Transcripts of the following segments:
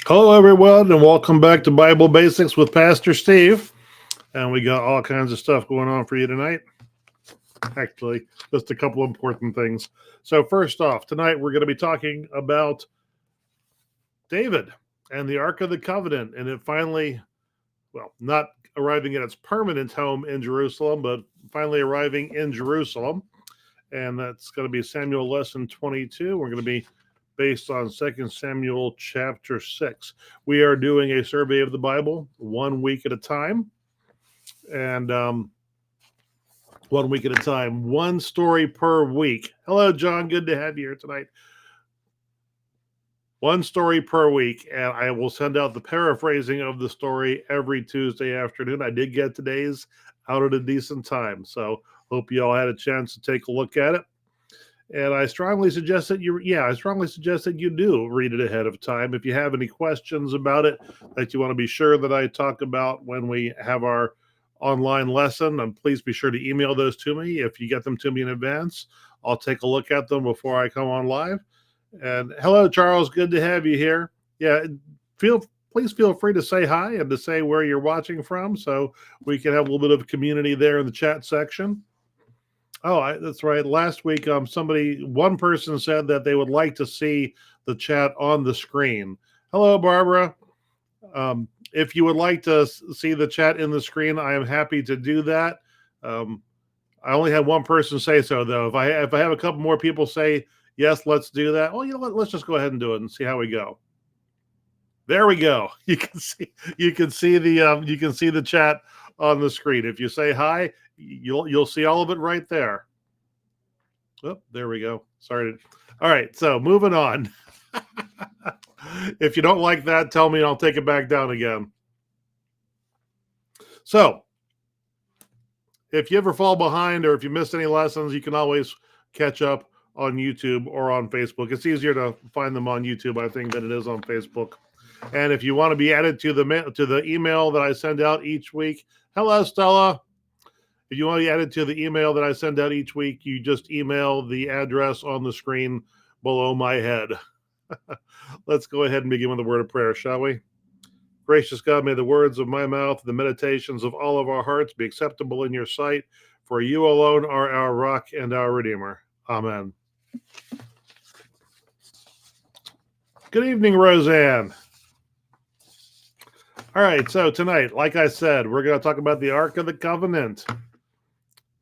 Hello, everyone, and welcome back to Bible Basics with Pastor Steve. And we got all kinds of stuff going on for you tonight. Actually, just a couple important things. So, first off, tonight we're going to be talking about David and the Ark of the Covenant, and it finally, not arriving at its permanent home in Jerusalem, but finally arriving in Jerusalem. And that's going to be Samuel lesson 22. We're going to be based on 2 Samuel chapter 6. We are doing a survey of the Bible 1 week at a time. And 1 week at a time, one story per week. Hello, John. Good to have you here tonight. One story per week, and I will send out the paraphrasing of the story every Tuesday afternoon. I did get today's out at a decent time, so hope you all had a chance to take a look at it. And I strongly suggest that you do read it ahead of time. If you have any questions about it that you want to be sure that I talk about when we have our online lesson, and please be sure to email those to me. If you get them to me in advance, I'll take a look at them before I come on live. And hello, Charles. Good to have you here. Yeah, please feel free to say hi and to say where you're watching from, so we can have a little bit of community there in the chat section. Oh, that's right. Last week, one person said that they would like to see the chat on the screen. Hello, Barbara. If you would like to see the chat in the screen, I am happy to do that. I only had one person say so, though. If I have a couple more people say yes, let's do that. Well, you know what? Let's just go ahead and do it and see how we go. There we go. You can see the chat on the screen. If you say hi, you'll see all of it right there. Oh, there we go. Sorry. All right. So moving on. If you don't like that, tell me and I'll take it back down again. So if you ever fall behind or if you missed any lessons, you can always catch up on YouTube or on Facebook. It's easier to find them on YouTube, I think, than it is on Facebook. And if you want to be added to the email that I send out each week, hello, Stella. If you want to be added to the email that I send out each week, you just email the address on the screen below my head. Let's go ahead and begin with a word of prayer, shall we? Gracious God, may the words of my mouth, the meditations of all of our hearts be acceptable in your sight, for you alone are our rock and our Redeemer. Amen. Good evening, Roseanne. All right, so tonight, like I said, we're going to talk about the Ark of the Covenant.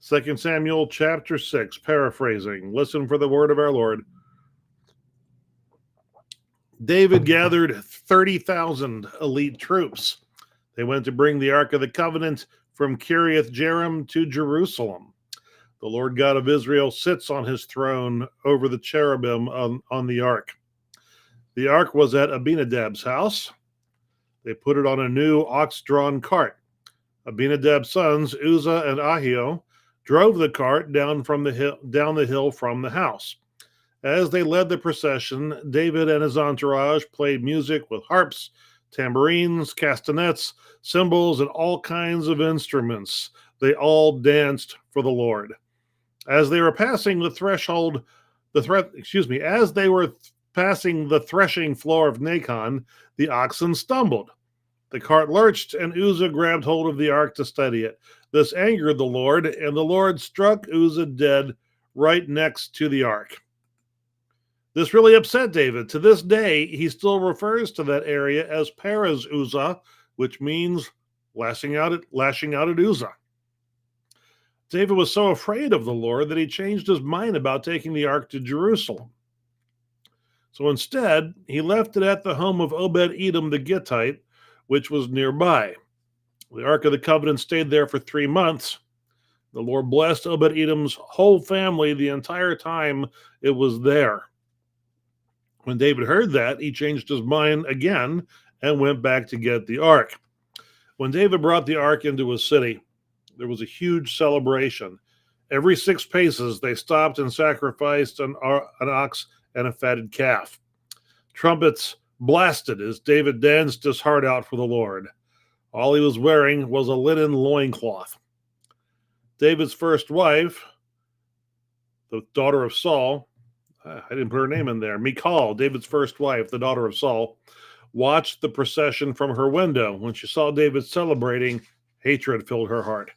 2 Samuel chapter 6, paraphrasing. Listen for the word of our Lord. David gathered 30,000 elite troops. They went to bring the Ark of the Covenant from Kiriath Jearim to Jerusalem. The Lord God of Israel sits on his throne over the cherubim on the ark. The ark was at Abinadab's house. They put it on a new ox-drawn cart. Abinadab's sons, Uzzah and Ahio, drove the cart down the hill from the house. As they led the procession, David and his entourage played music with harps, tambourines, castanets, cymbals, and all kinds of instruments. They all danced for the Lord. As they were passing as they were passing the threshing floor of Nacon, the oxen stumbled. The cart lurched, and Uzzah grabbed hold of the ark to steady it. This angered the Lord, and the Lord struck Uzzah dead right next to the ark. This really upset David. To this day, he still refers to that area as Perez Uzzah, which means lashing out at Uzzah. David was so afraid of the Lord that he changed his mind about taking the ark to Jerusalem. So instead, he left it at the home of Obed-Edom the Gittite, which was nearby. The Ark of the Covenant stayed there for 3 months. The Lord blessed Obed-Edom's whole family the entire time it was there. When David heard that, he changed his mind again and went back to get the ark. When David brought the ark into his city, there was a huge celebration. Every 6 paces, they stopped and sacrificed an ox and a fatted calf. Trumpets blasted as David danced his heart out for the Lord. All he was wearing was a linen loincloth. David's first wife, the daughter of Saul, I didn't put her name in there, Michal, David's first wife, the daughter of Saul, watched the procession from her window. When she saw David celebrating, hatred filled her heart.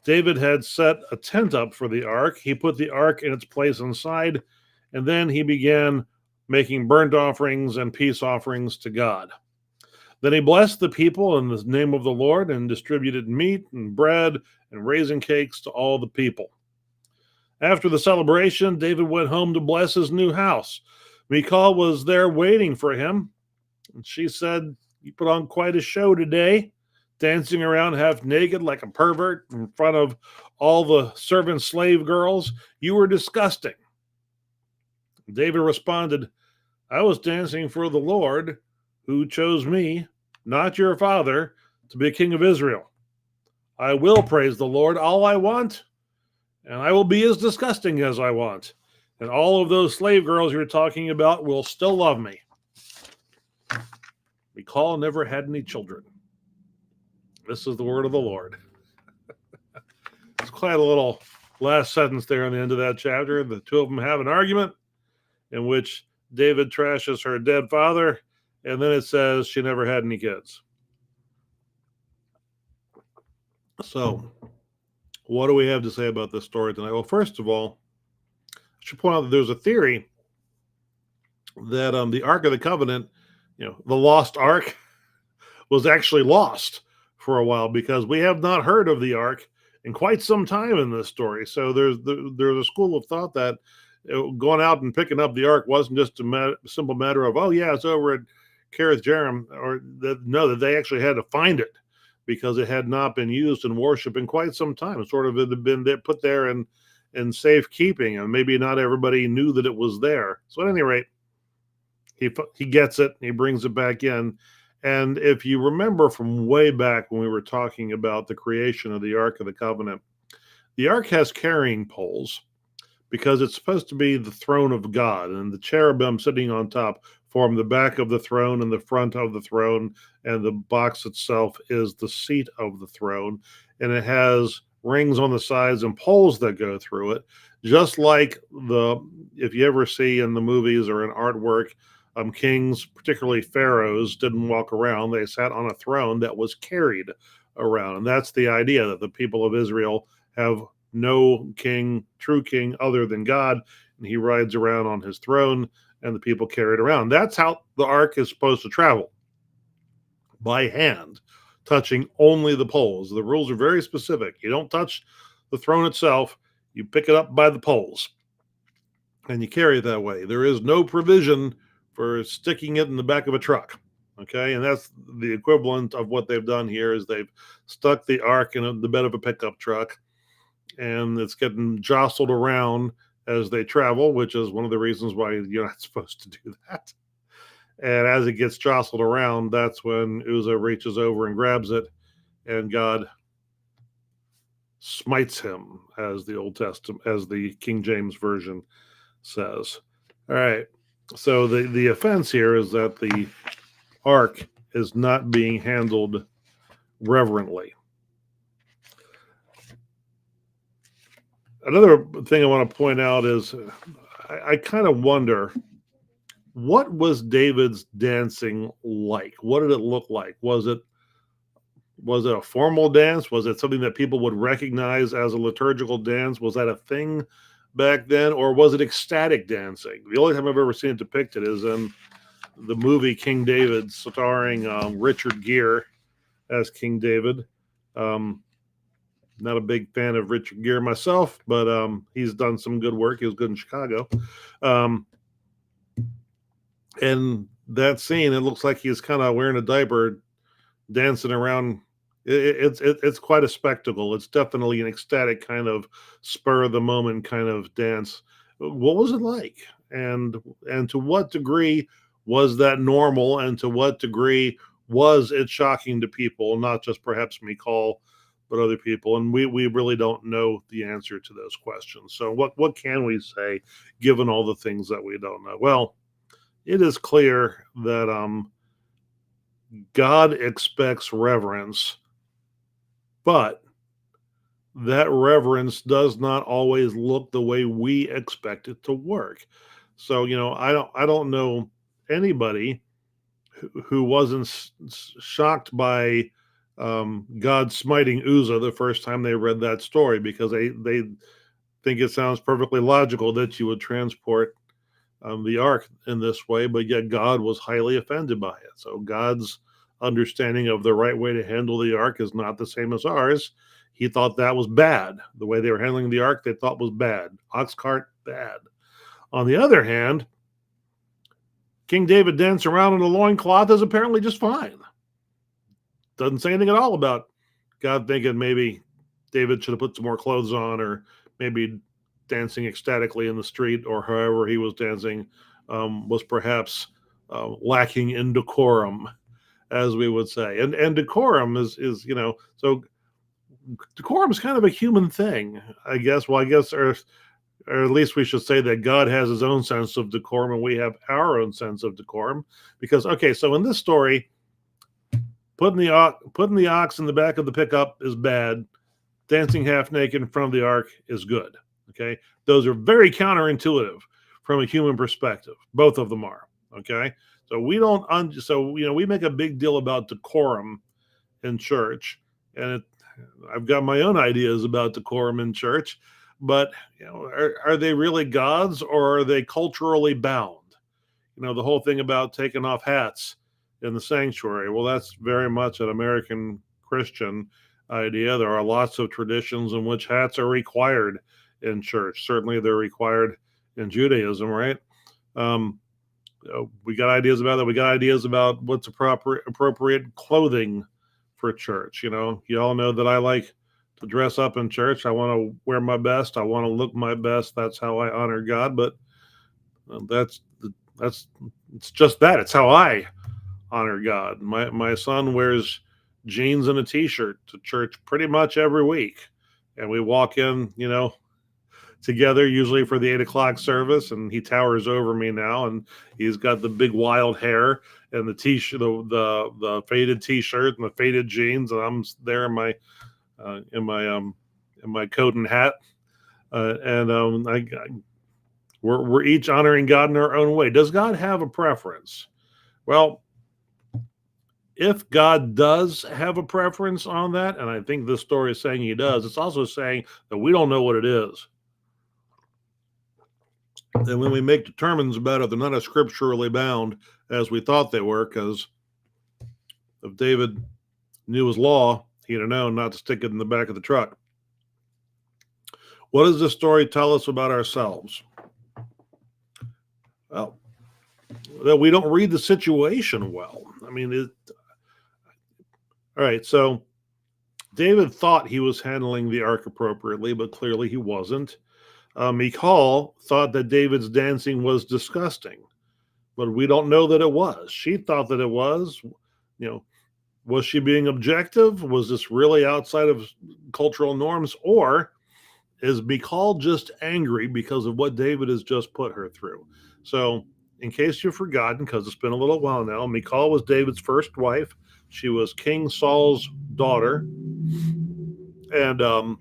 David had set a tent up for the ark. He put the ark in its place inside, and then he began making burnt offerings and peace offerings to God. Then he blessed the people in the name of the Lord and distributed meat and bread and raisin cakes to all the people. After the celebration, David went home to bless his new house. Michal was there waiting for him, and she said, "You put on quite a show today, dancing around half naked like a pervert in front of all the servant slave girls. You were disgusting." David responded, "I was dancing for the Lord, who chose me, not your father, to be king of Israel. I will praise the Lord all I want, and I will be as disgusting as I want. And all of those slave girls you're talking about will still love me." Michal never had any children. This is the word of the Lord. It's quite a little last sentence there on the end of that chapter. The two of them have an argument in which David trashes her dead father, and then it says she never had any kids. So, what do we have to say about this story tonight? Well, first of all, I should point out that there's a theory that the Ark of the Covenant, the lost Ark, was actually lost for a while, because we have not heard of the Ark in quite some time in this story. So there's a school of thought that going out and picking up the Ark wasn't just a simple matter of, oh yeah, it's over at Kiriath Jearim, or that they actually had to find it because it had not been used in worship in quite some time. It sort of had been put there in safekeeping, and maybe not everybody knew that it was there. So at any rate, he gets it, he brings it back in. And if you remember from way back when we were talking about the creation of the Ark of the Covenant, the Ark has carrying poles because it's supposed to be the throne of God, and the cherubim sitting on top form the back of the throne and the front of the throne, and the box itself is the seat of the throne, and it has rings on the sides and poles that go through it, just like if you ever see in the movies or in artwork, kings, particularly pharaohs, didn't walk around. They sat on a throne that was carried around. And that's the idea, that the people of Israel have no king, true king, other than God. And he rides around on his throne, and the people carry it around. That's how the ark is supposed to travel, by hand, touching only the poles. The rules are very specific. You don't touch the throne itself. You pick it up by the poles, and you carry it that way. There is no provision for sticking it in the back of a truck. Okay, and that's the equivalent of what they've done here. Is they've stuck the ark in the bed of a pickup truck, and it's getting jostled around as they travel, which is one of the reasons why you're not supposed to do that. And as it gets jostled around, that's when Uzzah reaches over and grabs it, and God smites him, as the Old Testament, as the King James Version says. All right. So the offense here is that the ark is not being handled reverently. Another thing I want to point out is I kind of wonder, what was David's dancing like? What did it look like? Was it a formal dance? Was it something that people would recognize as a liturgical dance? Was that a thing back then, or was it ecstatic dancing? The only time I've ever seen it depicted is in the movie King David, starring Richard Gere as King David. Not a big fan of Richard Gere myself, but he's done some good work. He was good in Chicago. And that scene, it looks like he's kind of wearing a diaper, dancing around. It's quite a spectacle. It's definitely an ecstatic kind of spur of the moment kind of dance. What was it like? And to what degree was that normal? And to what degree was it shocking to people, not just perhaps Michal, but other people? And we really don't know the answer to those questions. So what can we say, given all the things that we don't know? Well, it is clear that God expects reverence, but that reverence does not always look the way we expect it to work. So, I don't know anybody who wasn't shocked by God smiting Uzzah the first time they read that story, because they think it sounds perfectly logical that you would transport the ark in this way, but yet God was highly offended by it. So God's understanding of the right way to handle the ark is not the same as ours. He thought that was bad. The way they were handling the ark, they thought was bad. Ox cart, bad. On the other hand, King David dancing around in a loincloth is apparently just fine. Doesn't say anything at all about God thinking maybe David should have put some more clothes on, or maybe dancing ecstatically in the street, or however he was dancing was perhaps lacking in decorum, as we would say. And decorum is so decorum is kind of a human thing, I guess. Well, I guess, or at least we should say that God has his own sense of decorum and we have our own sense of decorum. Because, okay, so in this story, putting the ox in the back of the pickup is bad. Dancing half naked in front of the ark is good. Okay, those are very counterintuitive from a human perspective. Both of them are. Okay, so we don't. We make a big deal about decorum in church, and I've got my own ideas about decorum in church. But are they really gods, or are they culturally bound? The whole thing about taking off hats in the sanctuary. Well, that's very much an American Christian idea. There are lots of traditions in which hats are required in church. Certainly they're required in Judaism, right? We got ideas about that. We got ideas about what's appropriate clothing for church. You all know that I like to dress up in church. I want to wear my best. I want to look my best. That's how I honor God. But it's just that. It's how I honor God. My son wears jeans and a t-shirt to church pretty much every week, and we walk in, together, usually for the 8 o'clock service, and he towers over me now, and he's got the big wild hair and the t-shirt, the faded t-shirt and the faded jeans, and I'm there in my coat and hat, we're each honoring God in our own way. Does God have a preference? Well, if God does have a preference on that, and I think this story is saying he does, it's also saying that we don't know what it is. And when we make determinants about it, they're not as scripturally bound as we thought they were, because if David knew his law, he'd have known not to stick it in the back of the truck. What does this story tell us about ourselves? Well, that we don't read the situation well. I mean, all right, so David thought he was handling the ark appropriately, but clearly he wasn't. Michal thought that David's dancing was disgusting, but we don't know that it was. She thought that it was. Was she being objective? Was this really outside of cultural norms? Or is Michal just angry because of what David has just put her through? So, in case you've forgotten, because it's been a little while now, Michal was David's first wife. She was King Saul's daughter. And it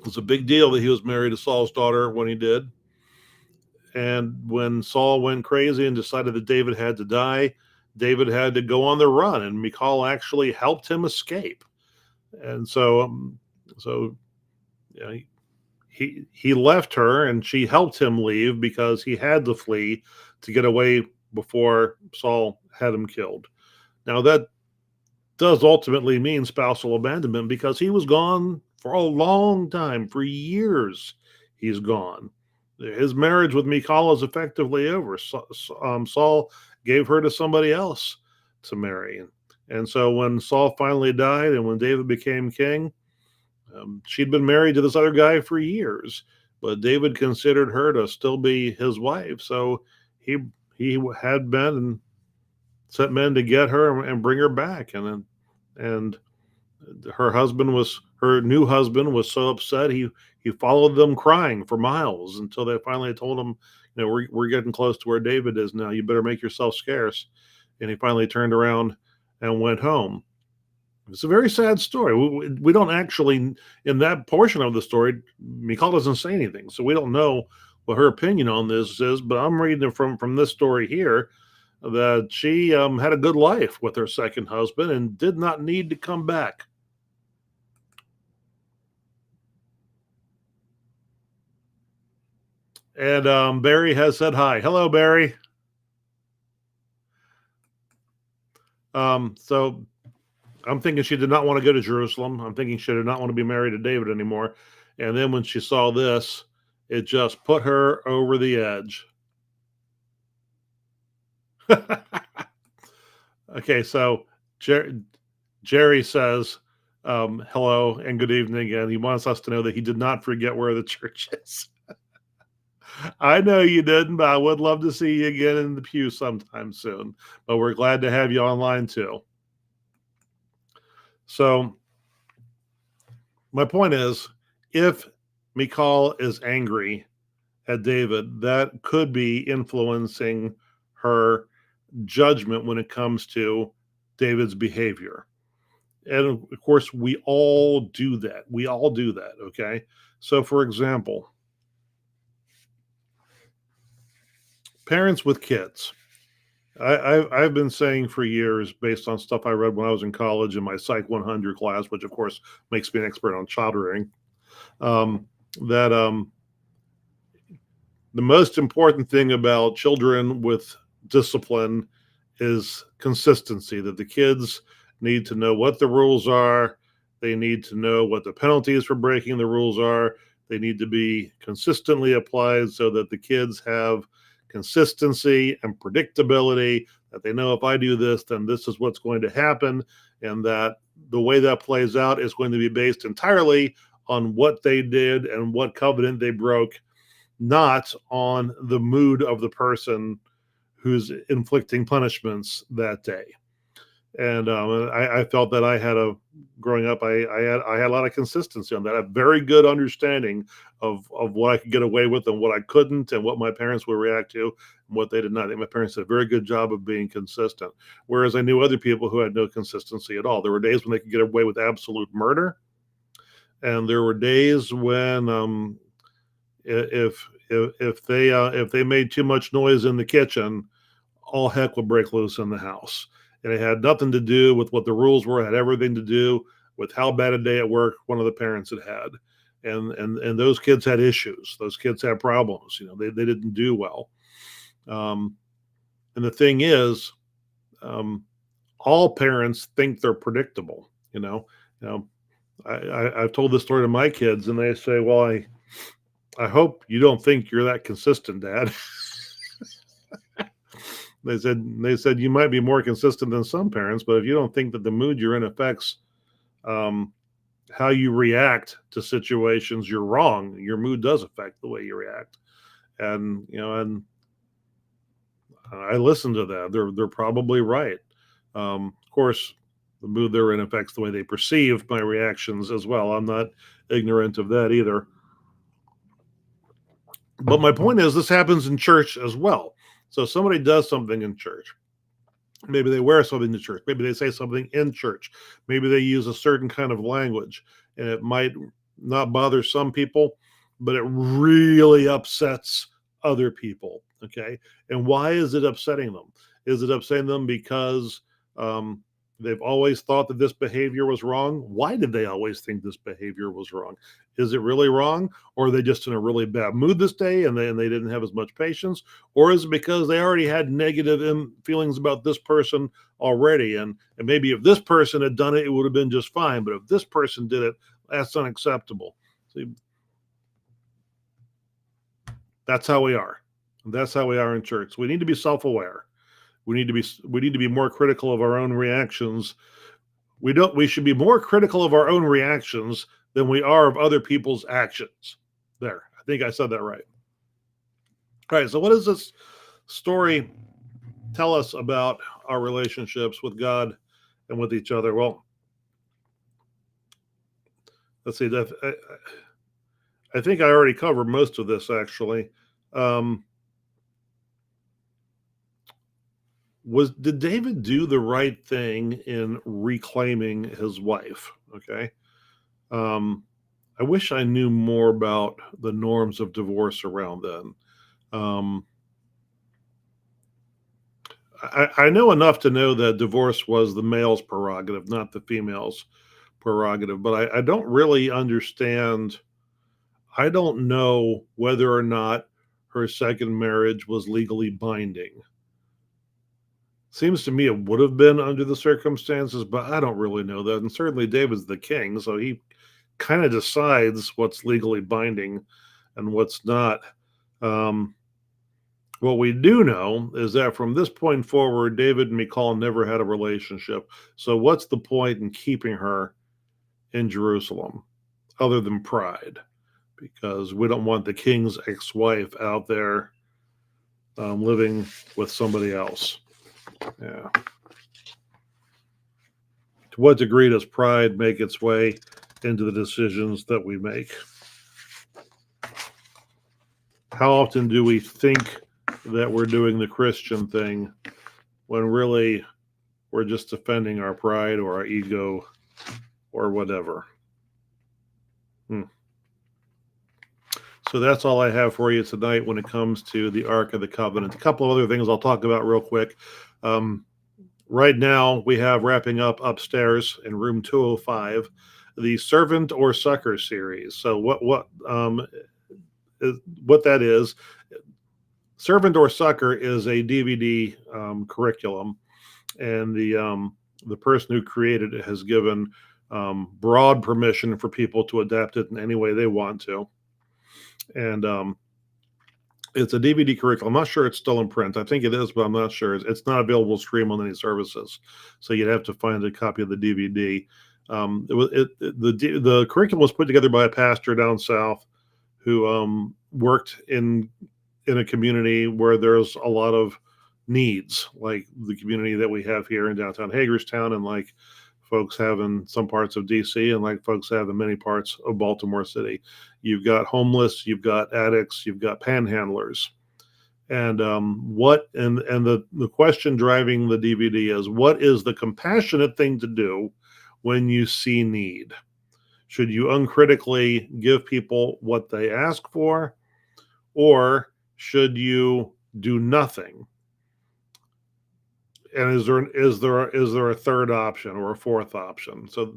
was a big deal that he was married to Saul's daughter when he did. And when Saul went crazy and decided that David had to die, David had to go on the run, and Michal actually helped him escape. And so he left her, and she helped him leave because he had to flee to get away before Saul had him killed. Now, that does ultimately mean spousal abandonment, because he was gone for a long time, for years. He's gone. His marriage with Michal is effectively over. Saul gave her to somebody else to marry. And so when Saul finally died and when David became king, she'd been married to this other guy for years, but David considered her to still be his wife. So he had been and sent men to get her and bring her back. And her new husband was so upset, he followed them crying for miles until they finally told him, we're getting close to where David is now. You better make yourself scarce. And he finally turned around and went home. It's a very sad story. We don't actually, in that portion of the story, Michal doesn't say anything, so we don't know what her opinion on this is. But I'm reading it from this story here. that she had a good life with her second husband and did not need to come back. And Barry has said hi. Hello, Barry. So I'm thinking she did not want to go to Jerusalem. I'm thinking she did not want to be married to David anymore. And then when she saw this, it just put her over the edge. Okay, so Jerry says hello and good evening, and he wants us to know that he did not forget where the church is. I know you didn't, but I would love to see you again in the pew sometime soon. But we're glad to have you online too. So my point is, if Michal is angry at David, that could be influencing her judgment when it comes to David's behavior. And of course, we all do that. We all do that. Okay. So, for example, parents with kids. I've been saying for years, based on stuff I read when I was in college in my Psych 100 class, which of course makes me an expert on child rearing, that the most important thing about children with discipline is consistency, that the kids need to know what the rules are. They need to know what the penalties for breaking the rules are. They need to be consistently applied so that the kids have consistency and predictability, that they know if I do this, then this is what's going to happen. And that the way that plays out is going to be based entirely on what they did and what covenant they broke, not on the mood of the person who's inflicting punishments that day. And I felt that I had growing up, I had a lot of consistency on that, a very good understanding of what I could get away with and what I couldn't, and what my parents would react to and what they did not. I think my parents did a very good job of being consistent. Whereas I knew other people who had no consistency at all. There were days when they could get away with absolute murder, and there were days when if they made too much noise in the kitchen, all heck would break loose in the house. And it had nothing to do with what the rules were. It had everything to do with how bad a day at work one of the parents had had. And those kids had issues. Those kids had problems. You know, they didn't do well. And the thing is, all parents think they're predictable. I've told this story to my kids, and they say, "Well, I hope you don't think you're that consistent, Dad." They said you might be more consistent than some parents, but if you don't think that the mood you're in affects how you react to situations, you're wrong. Your mood does affect the way you react, and and I listen to that. They're probably right. Of course, the mood they're in affects the way they perceive my reactions as well. I'm not ignorant of that either. But my point is, this happens in church as well. So somebody does something in church. Maybe they wear something to church. Maybe they say something in church. Maybe they use a certain kind of language, and it might not bother some people, but it really upsets other people. Okay. And why is it upsetting them? Is it upsetting them because they've always thought that this behavior was wrong? Why did they always think this behavior was wrong? Is it really wrong? Or are they just in a really bad mood this day and they didn't have as much patience? Or is it because they already had negative feelings about this person already? And maybe if this person had done it, it would have been just fine. But if this person did it, that's unacceptable. See, that's how we are. That's how we are in church. We need to be self-aware. We need to be more critical of our own reactions. We should be more critical of our own reactions than we are of other people's actions. There. I think I said that right. All right, so what does this story tell us about our relationships with God and with each other? Well, let's see. I think I already covered most of this, actually. Did David do the right thing in reclaiming his wife? Okay. I wish I knew more about the norms of divorce around then. I know enough to know that divorce was the male's prerogative, not the female's prerogative, but I don't really understand. I don't know whether or not her second marriage was legally binding. Seems to me it would have been under the circumstances, but I don't really know that. And certainly David's the king, so he kind of decides what's legally binding and what's not. Um, what we do know is that from this point forward, David and Michal never had a relationship. So what's the point in keeping her in Jerusalem other than pride? Because we don't want the king's ex-wife out there living with somebody else. Yeah. To what degree does pride make its way into the decisions that we make? How often do we think that we're doing the Christian thing when really we're just defending our pride or our ego or whatever? So that's all I have for you tonight when it comes to the Ark of the Covenant. A couple of other things I'll talk about real quick. Right now, we have wrapping up upstairs in room 205 the Servant or Sucker series. So what that is, Servant or Sucker is a DVD curriculum, and the person who created it has given broad permission for people to adapt it in any way they want to. And it's a DVD curriculum. I'm not sure it's still in print. I think it is, but I'm not sure. It's not available to stream on any services, so you'd have to find a copy of the DVD. The curriculum was put together by a pastor down south who worked in a community where there's a lot of needs, like the community that we have here in downtown Hagerstown, and like folks have in some parts of DC, and like folks have in many parts of Baltimore City. You've got homeless, you've got addicts, you've got panhandlers. And the question driving the DVD is, what is the compassionate thing to do when you see need? Should you uncritically give people what they ask for, or should you do nothing? And is there a third option or a fourth option? So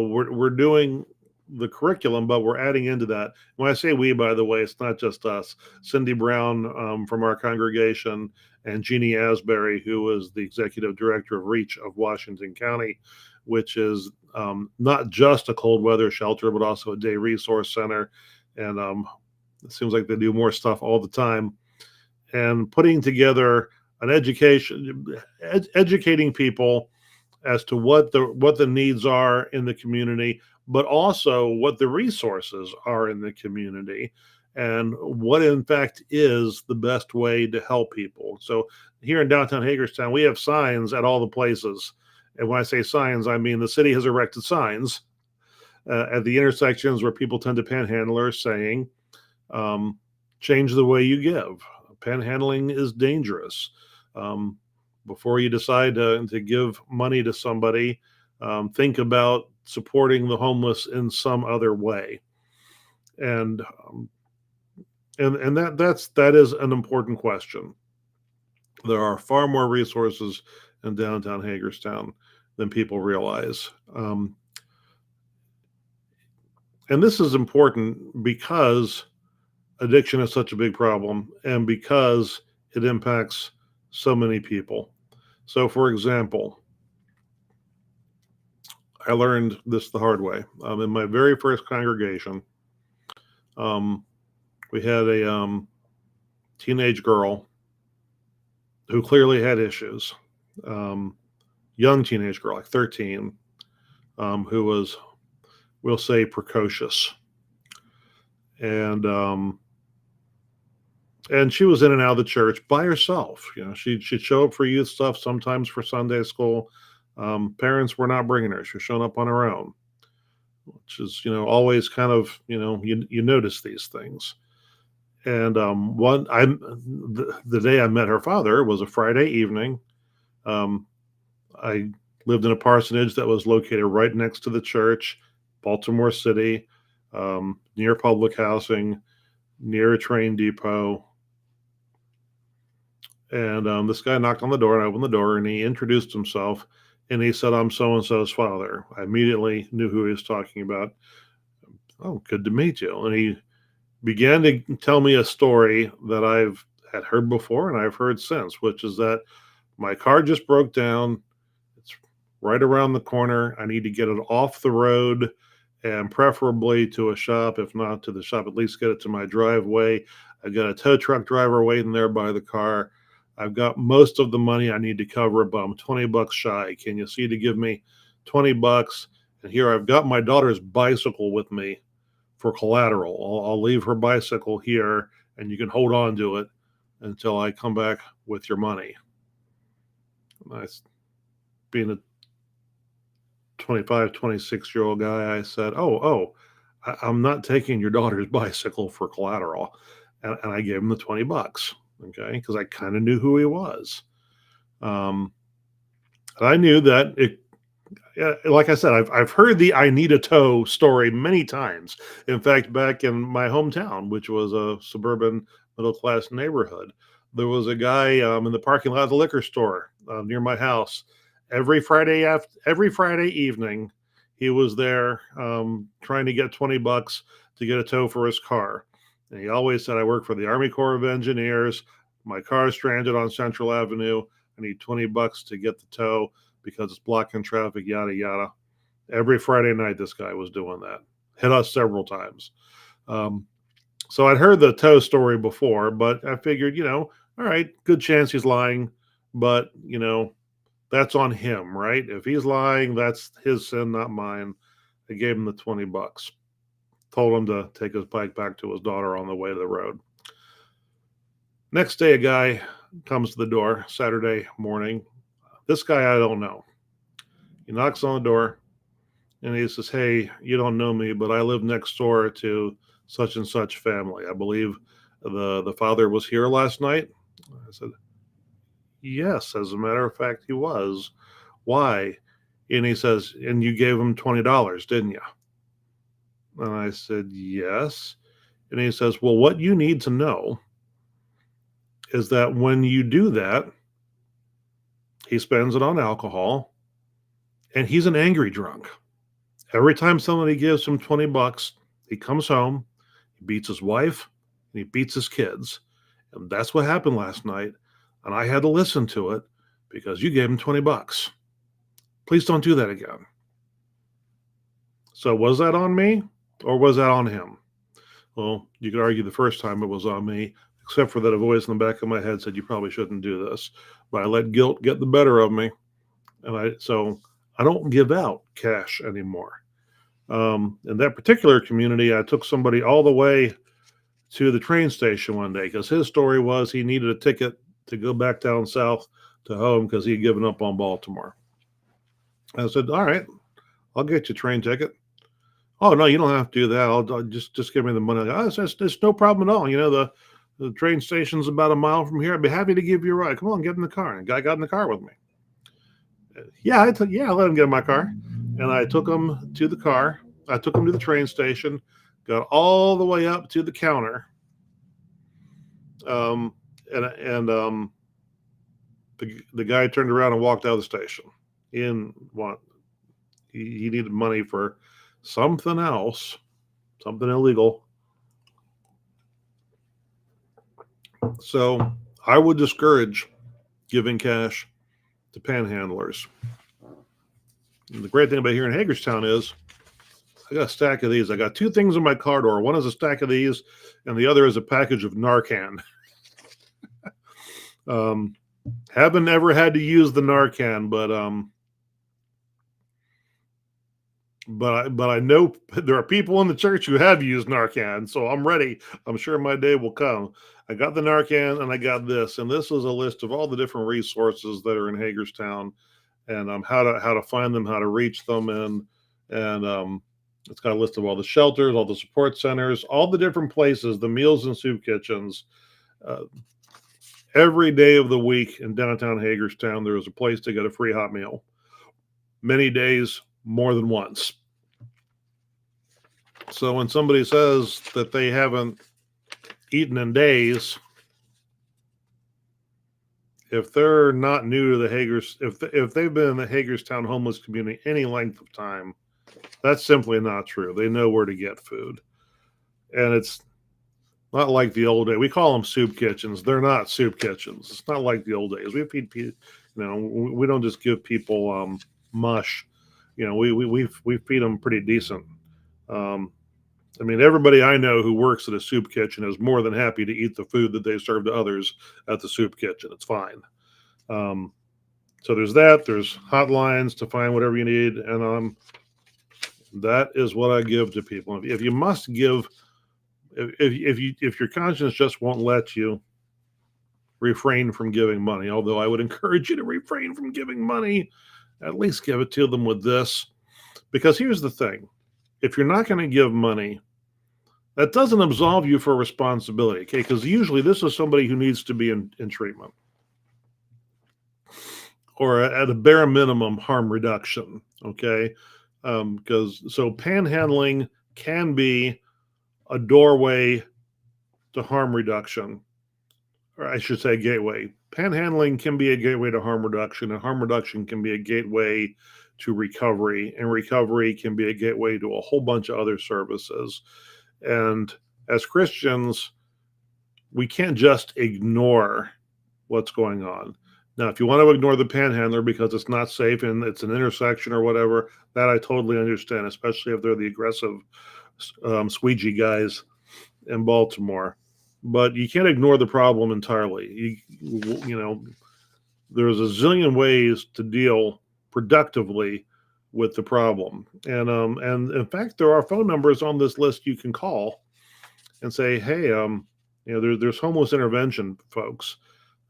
we're doing the curriculum, but we're adding into that. When I say we, by the way, it's not just us. Cindy Brown from our congregation and Jeannie Asbury, who is the executive director of REACH of Washington County, which is not just a cold weather shelter, but also a day resource center. And it seems like they do more stuff all the time. And putting together an educating people as to what the needs are in the community, but also what the resources are in the community, and what in fact is the best way to help people. So here in downtown Hagerstown, we have signs at all the places. And when I say signs, I mean the city has erected signs at the intersections where people tend to panhandle, saying, change the way you give. Panhandling is dangerous. Before you decide to give money to somebody, think about supporting the homeless in some other way. And that is an important question. There are far more resources in downtown Hagerstown than people realize. And this is important because addiction is such a big problem, and because it impacts so many people. So, for example, I learned this the hard way. In my very first congregation, we had a teenage girl who clearly had issues. Young teenage girl, like 13, who was, we'll say, precocious. And she was in and out of the church by herself. She'd show up for youth stuff, sometimes for Sunday school. Parents were not bringing her. She was showing up on her own, which is, always kind of, you notice these things. And the day I met her father was a Friday evening. I lived in a parsonage that was located right next to the church, Baltimore City, near public housing, near a train depot. And this guy knocked on the door, and I opened the door, and he introduced himself, and he said, "I'm so and so's father." I immediately knew who he was talking about. Oh, good to meet you. And he began to tell me a story that I've had heard before and I've heard since, which is that my car just broke down. It's right around the corner. I need to get it off the road and preferably to a shop. If not to the shop, at least get it to my driveway. I've got a tow truck driver waiting there by the car. I've got most of the money I need to cover it, but I'm 20 bucks shy. Can you see to give me 20 bucks? And here I've got my daughter's bicycle with me for collateral. I'll leave her bicycle here and you can hold on to it until I come back with your money. Nice. Being a 25, 26-year-old guy, I said, I'm not taking your daughter's bicycle for collateral. And I gave him the 20 bucks. Okay. Because I kind of knew who he was. I knew that it, like I said, I've heard the "I need a tow" story many times. In fact, back in my hometown, which was a suburban middle class neighborhood, there was a guy in the parking lot of the liquor store near my house. Every Friday evening, he was there trying to get 20 bucks to get a tow for his car. And he always said, "I work for the Army Corps of Engineers. My car is stranded on Central Avenue. I need 20 bucks to get the tow because it's blocking traffic, yada, yada." Every Friday night, this guy was doing that. Hit us several times. So I'd heard the tow story before, but I figured, all right, good chance he's lying, but, that's on him, right? If he's lying, that's his sin, not mine. I gave him the 20 bucks. Told him to take his bike back to his daughter on the way to the road. Next day, a guy comes to the door, Saturday morning. This guy I don't know. He knocks on the door and he says, "Hey, you don't know me, but I live next door to such and such family. I believe the father was here last night." I said, "Yes, as a matter of fact, he was. Why?" And he says, "And you gave him $20, didn't you?" And I said, "Yes." And he says, "Well, what you need to know is that when you do that, he spends it on alcohol and he's an angry drunk. Every time somebody gives him 20 bucks, he comes home, he beats his wife, and he beats his kids. And that's what happened last night. And I had to listen to it because you gave him 20 bucks. Please don't do that again." So was that on me or was that on him? Well, you could argue the first time it was on me, except for that a voice in the back of my head said, "You probably shouldn't do this." But I let guilt get the better of me. So I don't give out cash anymore. In that particular community, I took somebody all the way to the train station one day because his story was he needed a ticket to go back down south to home because he had given up on Baltimore. I said, "All right, I'll get you a train ticket." "Oh, no, you don't have to do that. I'll just give me the money." "Oh, it's no problem at all. The train station's about a mile from here. I'd be happy to give you a ride. Come on, get in the car." And the guy got in the car with me. I let him get in my car. And I took him to the car. I took him to the train station, got all the way up to the counter. The guy turned around and walked out of the station. He didn't want, he needed money for something else, something illegal. So I would discourage giving cash to panhandlers. And the great thing about here in Hagerstown is I got a stack of these. I got two things in my car door. One is a stack of these, and the other is a package of Narcan. Haven't ever had to use the Narcan, but I know there are people in the church who have used Narcan, so I'm ready. I'm sure my day will come. I got the Narcan and I got this, and this is a list of all the different resources that are in Hagerstown, and how to find them, how to reach them, and it's got a list of all the shelters, all the support centers, all the different places, the meals and soup kitchens. Every day of the week in downtown Hagerstown, there is a place to get a free hot meal. Many days, more than once. So when somebody says that they haven't eaten in days, if they're not new to the Hagers, if they've been in the Hagerstown homeless community any length of time, that's simply not true. They know where to get food, and it's not like the old days. We call them soup kitchens. They're not soup kitchens. It's not like the old days. We feed people, we don't just give people mush. We feed them pretty decent. Um, I mean, everybody I know who works at a soup kitchen is more than happy to eat the food that they serve to others at the soup kitchen. It's fine. Um, so there's that. There's hotlines to find whatever you need, and that is what I give to people. If you must give, if your conscience just won't let you, refrain from giving money. Although I would encourage you to refrain from giving money, at least give it to them with this, because here's the thing: if you're not going to give money, that doesn't absolve you for responsibility, okay? Because usually this is somebody who needs to be in treatment, or at a bare minimum harm reduction, okay? Because so panhandling can be a doorway to harm reduction, or I should say gateway. Panhandling can be a gateway to harm reduction, and harm reduction can be a gateway to recovery, and recovery can be a gateway to a whole bunch of other services. And as Christians, we can't just ignore what's going on. Now, if you want to ignore the panhandler because it's not safe and it's an intersection or whatever, that I totally understand, especially if they're the aggressive squeegee guys in Baltimore. But you can't ignore the problem entirely. There's a zillion ways to deal productively with the problem, and in fact, there are phone numbers on this list you can call and say, hey, there's homeless intervention folks,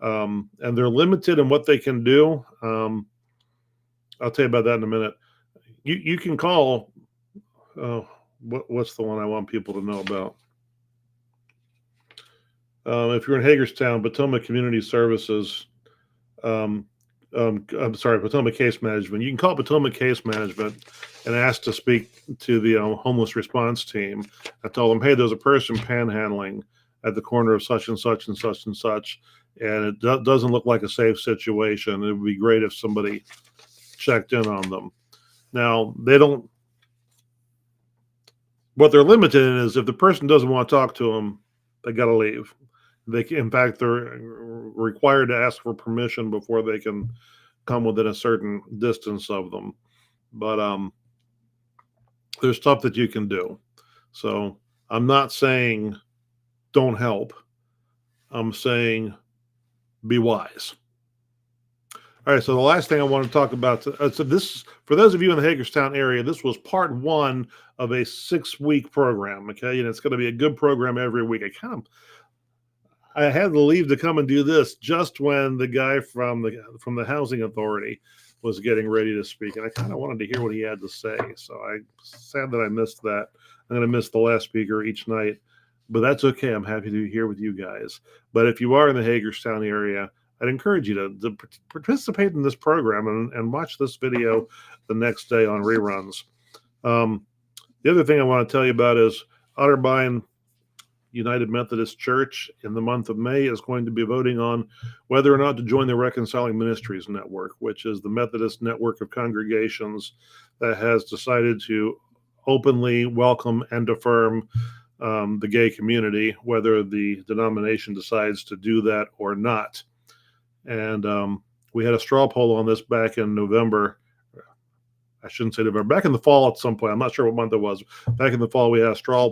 and they're limited in what they can do. I'll tell you about that in a minute. You can call. What's the one I want people to know about? If you're in Hagerstown, Potomac Community Services. I'm sorry, Potomac Case Management. You can call Potomac Case Management and ask to speak to the homeless response team. I tell them, hey, there's a person panhandling at the corner of such and such and such and such, and it doesn't look like a safe situation. It would be great if somebody checked in on them. Now, they don't. What they're limited in is if the person doesn't want to talk to them, they got to leave. In fact, they're required to ask for permission before they can come within a certain distance of them. But there's stuff that you can do. So I'm not saying don't help. I'm saying be wise. All right, so the last thing I want to talk about, so this, for those of you in the Hagerstown area, this was part one of a 6-week program, okay? And it's going to be a good program every week. I had to leave to come and do this just when the guy from the housing authority was getting ready to speak, and I kind of wanted to hear what he had to say. So I'm sad that I missed that. I'm going to miss the last speaker each night, but that's okay. I'm happy to be here with you guys. But if you are in the Hagerstown area, I'd encourage you to participate in this program and watch this video the next day on reruns. The other thing I want to tell you about is Otterbein United Methodist Church in the month of May is going to be voting on whether or not to join the Reconciling Ministries Network, which is the Methodist network of congregations that has decided to openly welcome and affirm the gay community, whether the denomination decides to do that or not. And we had a straw poll on this back in November. I shouldn't say November, back in the fall at some point. I'm not sure what month it was. Back in the fall, we had a straw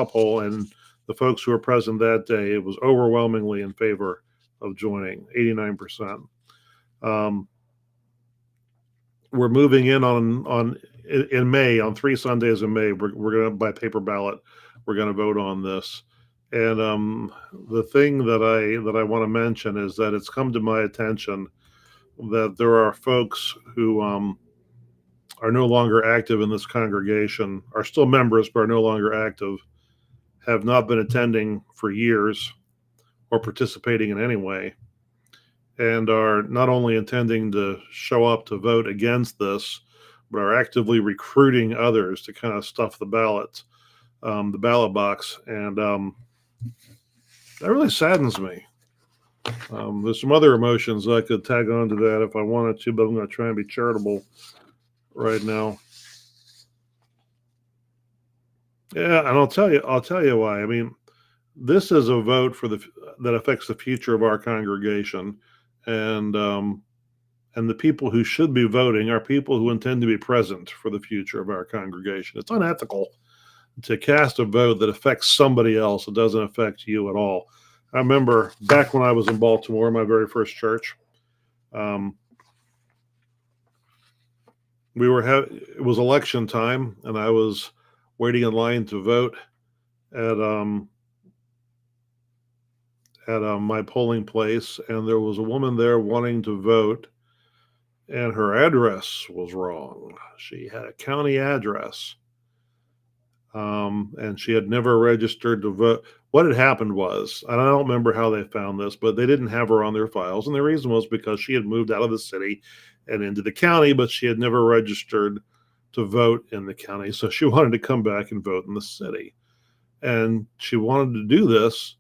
poll, and the folks who were present that day, it was overwhelmingly in favor of joining, 89%. We're moving in in May, on 3 Sundays in May. We're going to, by paper ballot, we're going to vote on this. And the thing that I want to mention is that it's come to my attention that there are folks who are no longer active in this congregation, are still members but are no longer active, have not been attending for years or participating in any way, and are not only intending to show up to vote against this, but are actively recruiting others to kind of stuff the ballot box. And that really saddens me. There's some other emotions I could tag on to that if I wanted to, but I'm going to try and be charitable right now. Yeah, and I'll tell you why. I mean, this is a vote that affects the future of our congregation, and the people who should be voting are people who intend to be present for the future of our congregation. It's unethical to cast a vote that affects somebody else. It doesn't affect you at all. I remember back when I was in Baltimore, my very first church. Um, it was election time, and I was waiting in line to vote at my polling place, and there was a woman there wanting to vote, and her address was wrong. She had a county address, and she had never registered to vote. What had happened was, and I don't remember how they found this, but they didn't have her on their files, and the reason was because she had moved out of the city and into the county, but she had never registered to vote in the county. So she wanted to come back and vote in the city, and she wanted to do this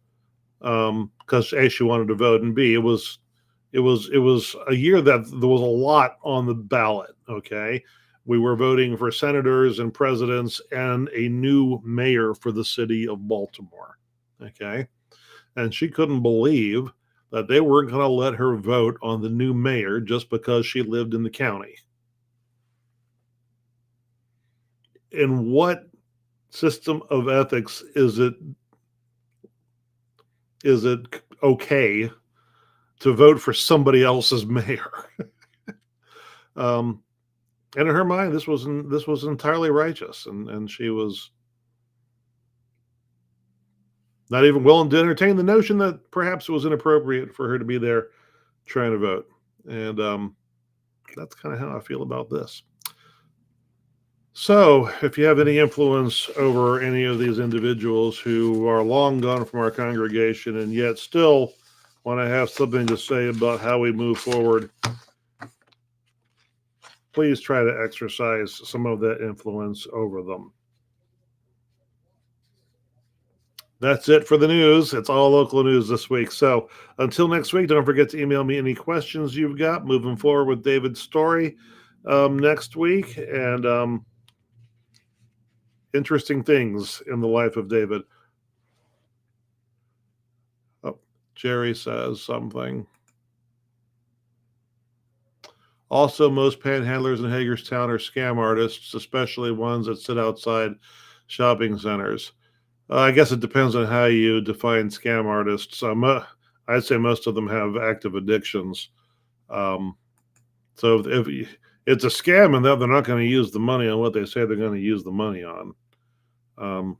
because A, she wanted to vote, and B, it was a year that there was a lot on the ballot. Okay, we were voting for senators and presidents and a new mayor for the city of Baltimore. Okay, and she couldn't believe that they weren't going to let her vote on the new mayor just because she lived in the county. In what system of ethics is it okay to vote for somebody else's mayor? um, and in her mind, this was entirely righteous, and she was not even willing to entertain the notion that perhaps it was inappropriate for her to be there trying to vote. And that's kind of how I feel about this. So, if you have any influence over any of these individuals who are long gone from our congregation and yet still want to have something to say about how we move forward, please try to exercise some of that influence over them. That's it for the news. It's all local news this week. So until next week, don't forget to email me any questions you've got moving forward with David's story next week. And interesting things in the life of David. Oh, Jerry says something. Also, most panhandlers in Hagerstown are scam artists, especially ones that sit outside shopping centers. I guess it depends on how you define scam artists. I'd say most of them have active addictions. Um, so if it's a scam and they're not going to use the money on what they say they're going to use the money on. Um,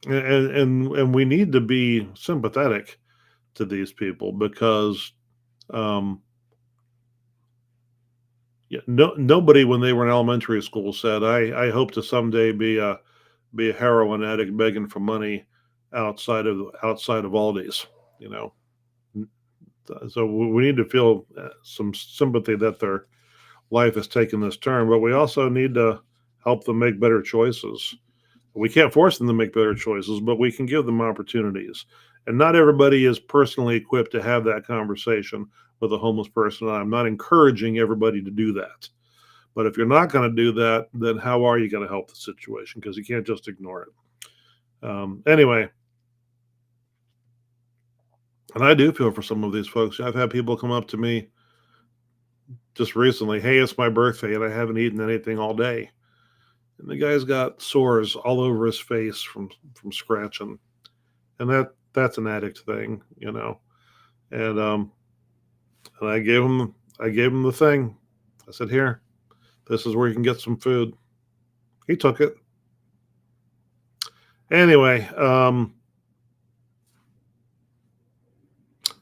and we need to be sympathetic to these people because nobody when they were in elementary school said I hope to someday be a heroin addict begging for money outside of Aldi's, you know. So we need to feel some sympathy that their life has taken this turn, but we also need to help them make better choices. We can't force them to make better choices, but we can give them opportunities. And not everybody is personally equipped to have that conversation with a homeless person. I'm not encouraging everybody to do that. But if you're not going to do that, then how are you going to help the situation? Because you can't just ignore it. Anyway, and I do feel for some of these folks. I've had people come up to me just recently, hey, it's my birthday and I haven't eaten anything all day. And the guy's got sores all over his face from scratching. And that's an addict thing, you know. And I gave him the thing. I said, here, this is where you can get some food. He took it. Anyway,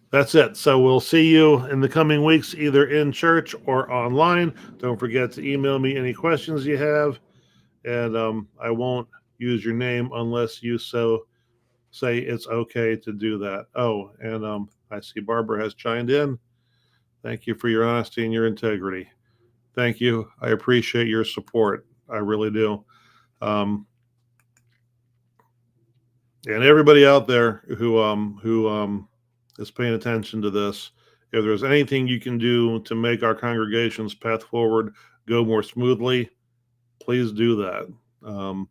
that's it. So we'll see you in the coming weeks, either in church or online. Don't forget to email me any questions you have. And I won't use your name unless you say it's okay to do that. Oh, and I see Barbara has chimed in. Thank you for your honesty and your integrity. Thank you. I appreciate your support. I really do. And everybody out there who is paying attention to this. If there's anything you can do to make our congregation's path forward go more smoothly, please do that.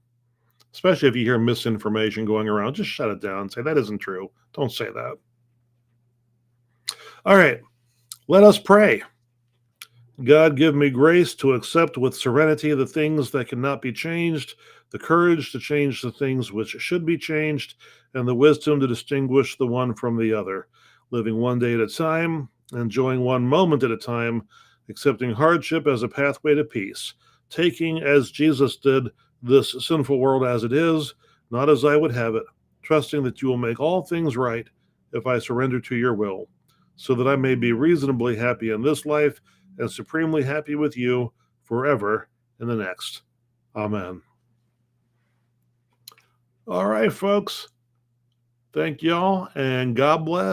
Especially if you hear misinformation going around, just shut it down and say, that isn't true. Don't say that. All right, let us pray. God, give me grace to accept with serenity the things that cannot be changed, the courage to change the things which should be changed, and the wisdom to distinguish the one from the other, living one day at a time, enjoying one moment at a time, accepting hardship as a pathway to peace, taking, as Jesus did, this sinful world as it is, not as I would have it, trusting that you will make all things right if I surrender to your will, so that I may be reasonably happy in this life and supremely happy with you forever in the next. Amen. All right, folks. Thank y'all, and God bless.